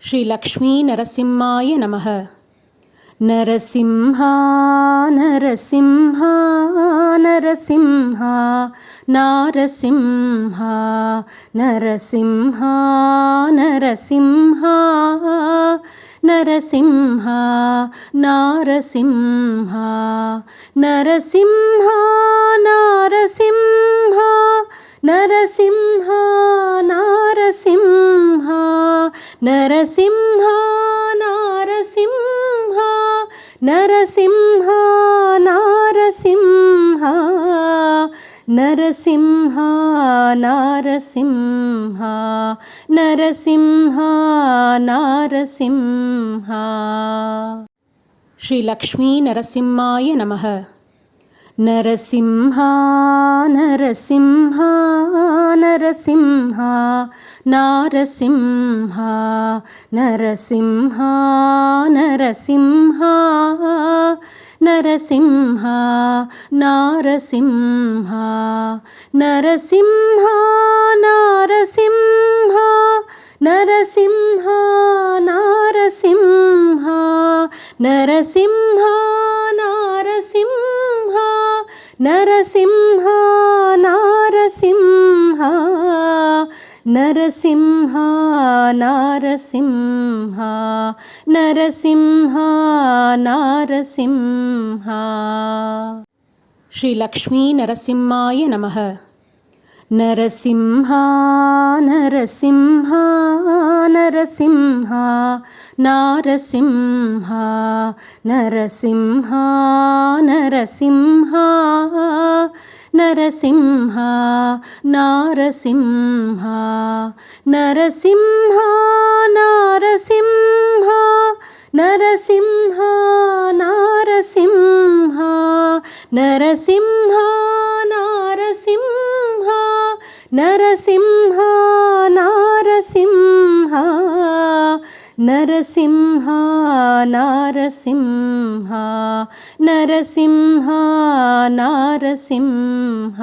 శ్రీ లక్ష్మీ నరసింహాయ నమః. నరసింహ నరసింహ నరసింహ నారసింహ నరసింహ నరసింహ నరసింహ నారసింహ నరసింహ నారసింహ నరసింహ నారసింహ నరసింహ నారసింహ నరసింహ నారసింహ నరసింహ నారసింహ నరసింహ నారసింహ. శ్రీ లక్ష్మీ నరసింహాయ నమః. నరసింహ నరసింహ నరసింహ నారసింహ నరసింహ నరసింహ నరసింహ నారసింహ నరసింహ నారసింహ నరసింహ నారసింహ నరసింహ నారసింహ నరసింహ నారసింహ నరసింహ నారసింహ నరసింహ నారసింహ. శ్రీ లక్ష్మీ నరసింహాయ నమః. నరసింహ నరసింహ నరసింహ నారసింహ నరసింహ నరసింహ నరసింహ నారసింహ నరసింహ నారసింహ నరసింహ నారసింహ నరసింహ నారసింహ నరసింహ నారసింహ నరసింహ నారసింహ నరసింహ నారసింహ.